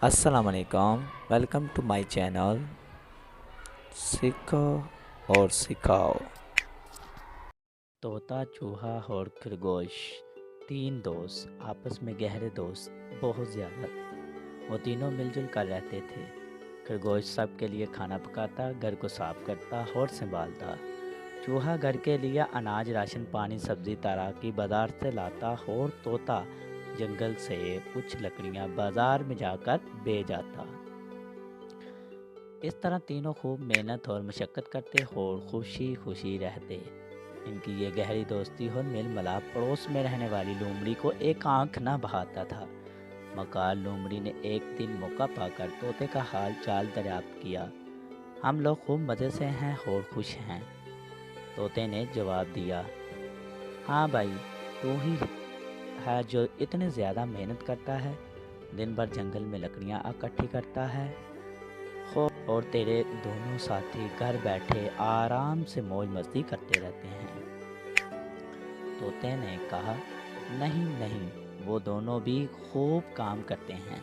السلام علیکم، welcome to my channel سیکھو اور سکھاؤ۔ طوطا، چوہا اور خرگوش تین دوست آپس میں گہرے دوست بہت زیادہ تھے۔ وہ تینوں مل جل کر رہتے تھے۔ خرگوش سب کے لیے کھانا پکاتا، گھر کو صاف کرتا اور سنبھالتا۔ چوہا گھر کے لیے اناج، راشن پانی، سبزی تاراکی بازار سے لاتا اور طوطا جنگل سے کچھ لکڑیاں بازار میں جا کر بیچ آتا۔ اس طرح تینوں خوب محنت اور مشقت کرتے اور خوشی خوشی رہتے۔ ان کی یہ گہری دوستی اور میل ملاپ پڑوس میں رہنے والی لومڑی کو ایک آنکھ نہ بہاتا تھا۔ مکار لومڑی نے ایک دن موقع پا کر طوطے کا حال چال دریافت کیا۔ ہم لوگ خوب مزے سے ہیں اور خوش ہیں، طوطے نے جواب دیا۔ ہاں بھائی، تو ہی ہے جو اتنے زیادہ محنت کرتا ہے، دن بھر جنگل میں لکڑیاں اکٹھی کرتا ہے، اور تیرے دونوں ساتھی گھر بیٹھے آرام سے موج مستی کرتے رہتے ہیں۔ طوطے نے کہا، نہیں نہیں، وہ دونوں بھی خوب کام کرتے ہیں۔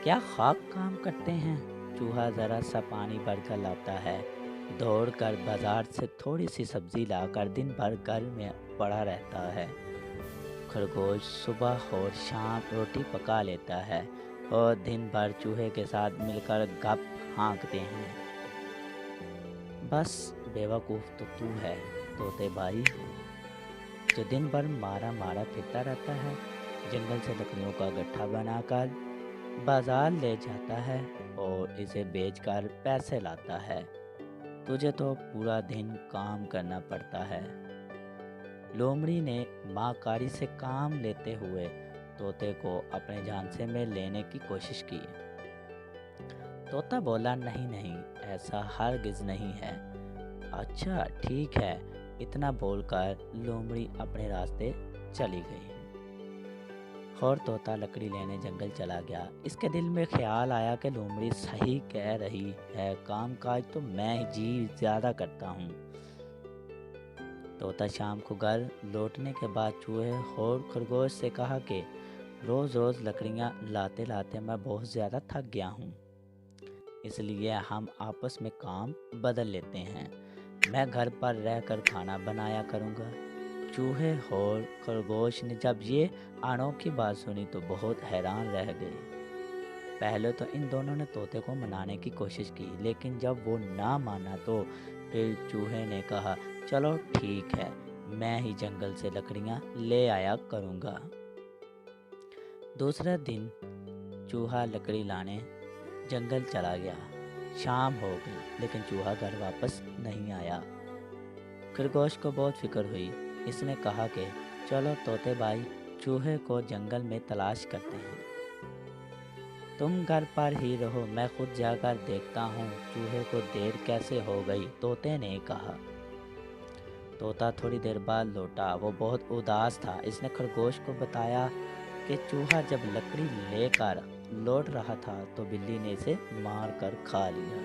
کیا خاک کام کرتے ہیں؟ چوہا ذرا سا پانی بھر کر لاتا ہے، دوڑ کر بازار سے تھوڑی سی سبزی لا کر دن بھر گھر میں پڑا رہتا ہے۔ خرگوش صبح اور شام روٹی پکا لیتا ہے اور دن بھر چوہے کے ساتھ مل کر گپ ہانکتے ہیں۔ بس بیوقوف تو تو ہے طوطے بھائی، جو دن بھر مارا مارا پھرتا رہتا ہے، جنگل سے لکڑیوں کا گٹھا بنا کر بازار لے جاتا ہے اور اسے بیچ کر پیسے لاتا ہے۔ تجھے تو پورا دن کام کرنا پڑتا ہے۔ لومڑی نے ماکاری سے کام لیتے ہوئے طوطے کو اپنے جھانسے میں لینے کی کوشش کی۔ طوطا بولا، نہیں نہیں، ایسا ہرگز نہیں ہے۔ اچھا ٹھیک ہے، اتنا بول کر لومڑی اپنے راستے چلی گئی اور طوطا لکڑی لینے جنگل چلا گیا۔ اس کے دل میں خیال آیا کہ لومڑی صحیح کہہ رہی ہے، کام کاج تو میں جی زیادہ کرتا ہوں۔ طوطا شام کو گھر لوٹنے کے بعد چوہے اور خرگوش سے کہا کہ روز روز لکڑیاں لاتے لاتے میں بہت زیادہ تھک گیا ہوں، اس لیے ہم آپس میں کام بدل لیتے ہیں۔ میں گھر پر رہ کر کھانا بنایا کروں گا۔ چوہے اور خرگوش نے جب یہ انوکھی بات سنی تو بہت حیران رہ گئے۔ پہلے تو ان دونوں نے طوطے کو منانے کی کوشش کی، لیکن جب وہ نہ مانا تو پھر چوہے نے کہا، چلو ٹھیک ہے، میں ہی جنگل سے لکڑیاں لے آیا کروں گا۔ دوسرے دن چوہا لکڑی لانے جنگل چلا گیا۔ شام ہو گئی لیکن چوہا گھر واپس نہیں آیا۔ خرگوش کو بہت فکر ہوئی۔ اس نے کہا کہ چلو طوطے بھائی، چوہے کو جنگل میں تلاش کرتے ہیں، تم گھر پر ہی رہو، میں خود جا کر دیکھتا ہوں چوہے کو دیر کیسے ہو گئی، طوطے نے کہا۔ طوطا تھوڑی دیر بعد لوٹا، وہ بہت اداس تھا۔ اس نے خرگوش کو بتایا کہ چوہا جب لکڑی لے کر لوٹ رہا تھا تو بلی نے اسے مار کر کھا لیا۔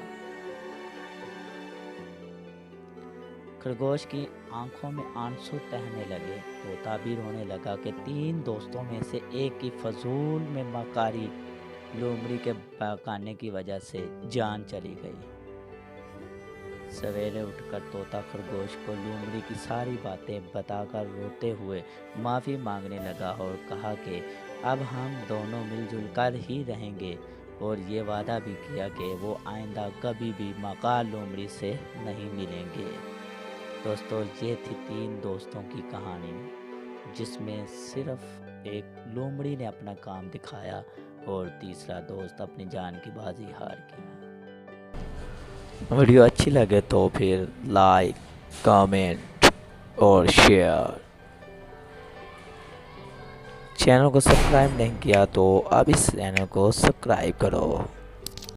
خرگوش کی آنکھوں میں آنسو بہنے لگے۔ طوطا بھی رونے لگا کہ تین دوستوں میں سے ایک کی فضول میں مکاری لومڑی کے بہکانے کی وجہ سے جان چلی گئی۔ سویرے اٹھ کر طوطا خرگوش کو لومڑی کی ساری باتیں بتا کر روتے ہوئے معافی مانگنے لگا اور کہا کہ اب ہم دونوں مل جل کر ہی رہیں گے، اور یہ وعدہ بھی کیا کہ وہ آئندہ کبھی بھی مکار لومڑی سے نہیں ملیں گے۔ دوستو، یہ تھی تین دوستوں کی کہانی، جس میں صرف ایک لومڑی نے اپنا کام دکھایا اور تیسرا دوست اپنی جان کی بازی ہار گیا۔ ویڈیو اچھی لگے تو پھر لائک، کامنٹ اور شیئر۔ چینل کو سبسکرائب نہیں کیا تو اب اس چینل کو سبسکرائب کرو۔